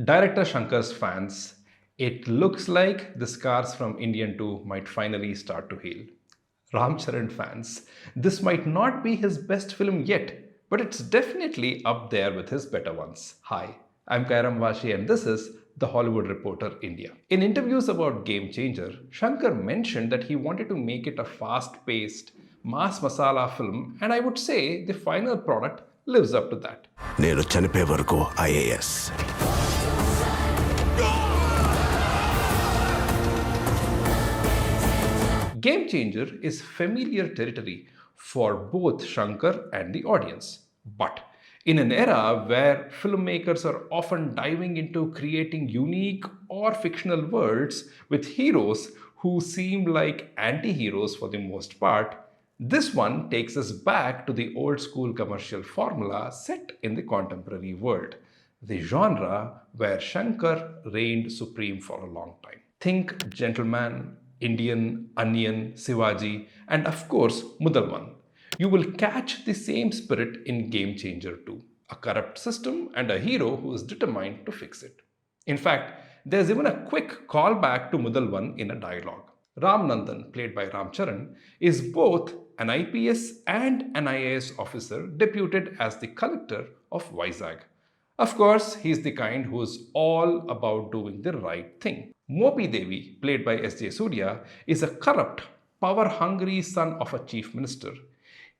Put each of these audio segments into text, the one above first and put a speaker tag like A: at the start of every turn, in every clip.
A: Director Shankar's fans, it looks like the scars from Indian 2 might finally start to heal. Ram Charan fans, this might not be his best film yet, but it's definitely up there with his better ones. Hi, I'm Kairam Vaashi and this is The Hollywood Reporter India. In interviews about Game Changer, Shankar mentioned that he wanted to make it a fast-paced, mass masala film, and I would say the final product lives up to that.
B: నేను చనిపోయే వరకు IAS.
A: Game Changer is familiar territory for both Shankar and the audience. But in an era where filmmakers are often diving into creating unique or fictional worlds with heroes who seem like anti heroes for the most part, this one takes us back to the old school commercial formula set in the contemporary world, the genre where Shankar reigned supreme for a long time. Think Gentleman, Indian, Onion, Shivaji, and of course Mudalwan. You will catch the same spirit in Game Changer too. A corrupt system and a hero who is determined to fix it. In fact, there's even a quick callback to Mudalwan in a dialogue. Ram Nandan, played by Ram Charan, is both an IPS and an IAS officer deputed as the collector of Vizag. Of course, he's the kind who is all about doing the right thing. Mopi Devi, played by SJ Suryah, is a corrupt, power-hungry son of a chief minister.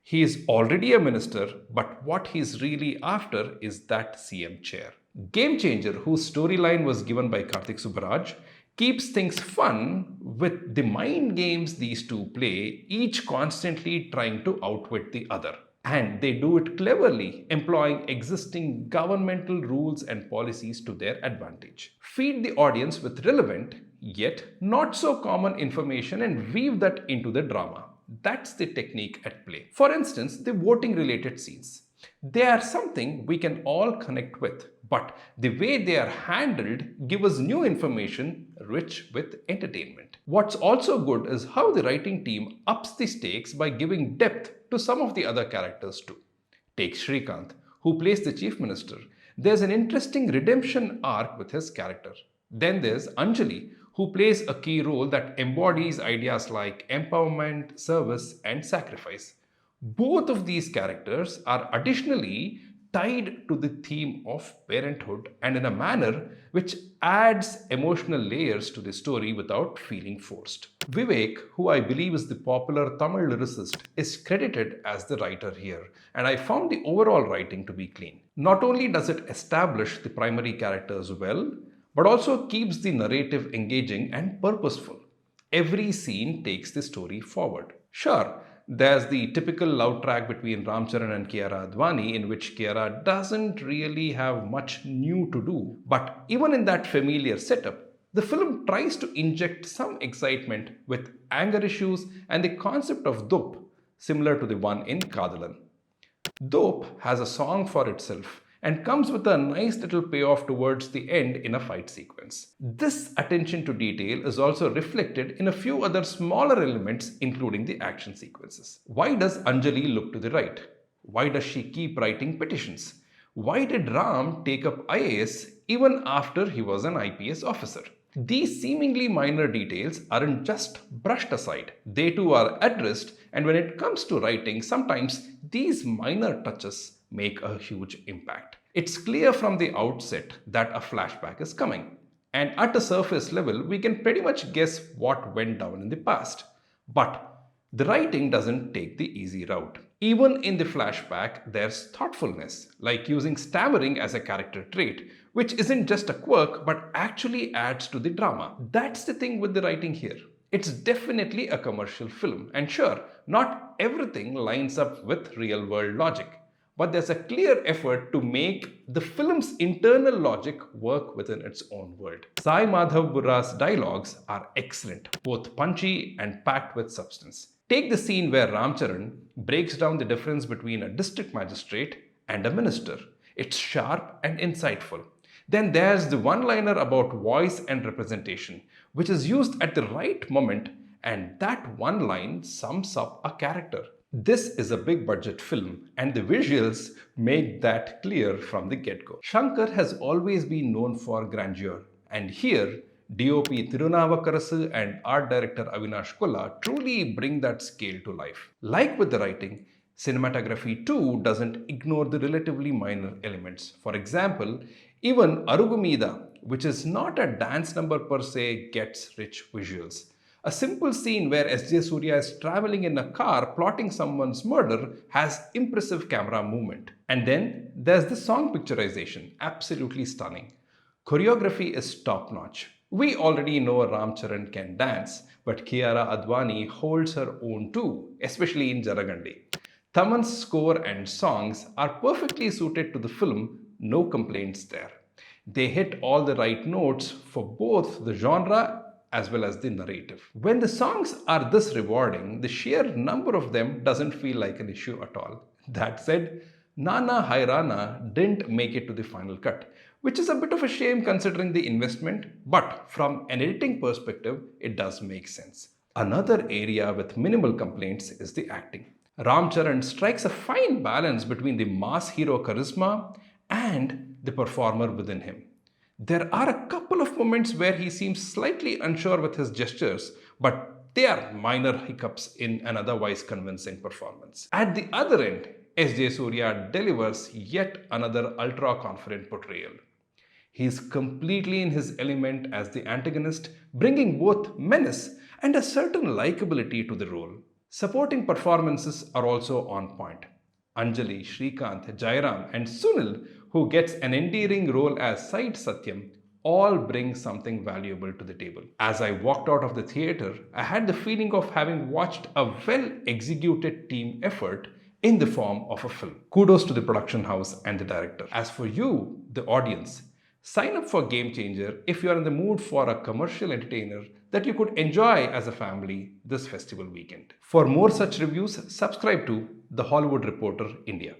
A: He is already a minister, but what he's really after is that CM chair. Game Changer, whose storyline was given by Karthik Subbaraj, keeps things fun with the mind games these two play, each constantly trying to outwit the other. And they do it cleverly, employing existing governmental rules and policies to their advantage. Feed the audience with relevant, yet not so common information and weave that into the drama. That's the technique at play. For instance, the voting related scenes. They are something we can all connect with, but the way they are handled give us new information rich with entertainment. What's also good is how the writing team ups the stakes by giving depth to some of the other characters too. Take Shrikant, who plays the chief minister. There's an interesting redemption arc with his character. Then there's Anjali, who plays a key role that embodies ideas like empowerment, service, and sacrifice. Both of these characters are additionally tied to the theme of parenthood and in a manner which adds emotional layers to the story without feeling forced. Vivek, who I believe is the popular Tamil lyricist, is credited as the writer here, and I found the overall writing to be clean. Not only does it establish the primary characters well, but also keeps the narrative engaging and purposeful. Every scene takes the story forward. Sure, there's the typical love track between Ram Charan and Kiara Advani, in which Kiara doesn't really have much new to do. But even in that familiar setup, the film tries to inject some excitement with anger issues and the concept of dope, similar to the one in Kadalan. Dope has a song for itself and comes with a nice little payoff towards the end in a fight sequence. This attention to detail is also reflected in a few other smaller elements, including the action sequences. Why does Anjali look to the right? Why does she keep writing petitions? Why did Ram take up IAS even after he was an IPS officer? These seemingly minor details aren't just brushed aside. They too are addressed, and when it comes to writing, sometimes these minor touches make a huge impact. It's clear from the outset that a flashback is coming. And at a surface level, we can pretty much guess what went down in the past. But the writing doesn't take the easy route. Even in the flashback, there's thoughtfulness, like using stammering as a character trait, which isn't just a quirk but actually adds to the drama. That's the thing with the writing here. It's definitely a commercial film, and sure, not everything lines up with real world logic. But there's a clear effort to make the film's internal logic work within its own world. Sai Madhav Burra's dialogues are excellent, both punchy and packed with substance. Take the scene where Ram Charan breaks down the difference between a district magistrate and a minister. It's sharp and insightful. Then there's the one-liner about voice and representation, which is used at the right moment, and that one line sums up a character. This is a big budget film, and the visuals make that clear from the get go. Shankar has always been known for grandeur, and here, DOP Tirunavakarasu and art director Avinash Kulla truly bring that scale to life. Like with the writing, cinematography too doesn't ignore the relatively minor elements. For example, even Arugumida, which is not a dance number per se, gets rich visuals. A simple scene where SJ Suryah is traveling in a car plotting someone's murder has impressive camera movement. And then there's the song picturization, absolutely stunning. Choreography is top notch. We already know Ram Charan can dance, but Kiara Advani holds her own too, especially in Jaragandi. Thaman's score and songs are perfectly suited to the film, no complaints there. They hit all the right notes for both the genre as well as the narrative. When the songs are this rewarding, the sheer number of them doesn't feel like an issue at all. That said, Nana Hairana didn't make it to the final cut, which is a bit of a shame considering the investment, but from an editing perspective, it does make sense. Another area with minimal complaints is the acting. Ram Charan strikes a fine balance between the mass hero charisma and the performer within him. There are a couple of moments where he seems slightly unsure with his gestures, but they are minor hiccups in an otherwise convincing performance. At the other end, SJ Surya delivers yet another ultra confident portrayal. He is completely in his element as the antagonist, bringing both menace and a certain likability to the role. Supporting performances are also on point. Anjali, Srikanth, Jairam, and Sunil, who gets an endearing role as Side Satyam, all bring something valuable to the table. As I walked out of the theatre, I had the feeling of having watched a well executed team effort in the form of a film. Kudos to the production house and the director. As for you, the audience, sign up for Game Changer if you are in the mood for a commercial entertainer that you could enjoy as a family this festival weekend. For more such reviews, subscribe to The Hollywood Reporter India.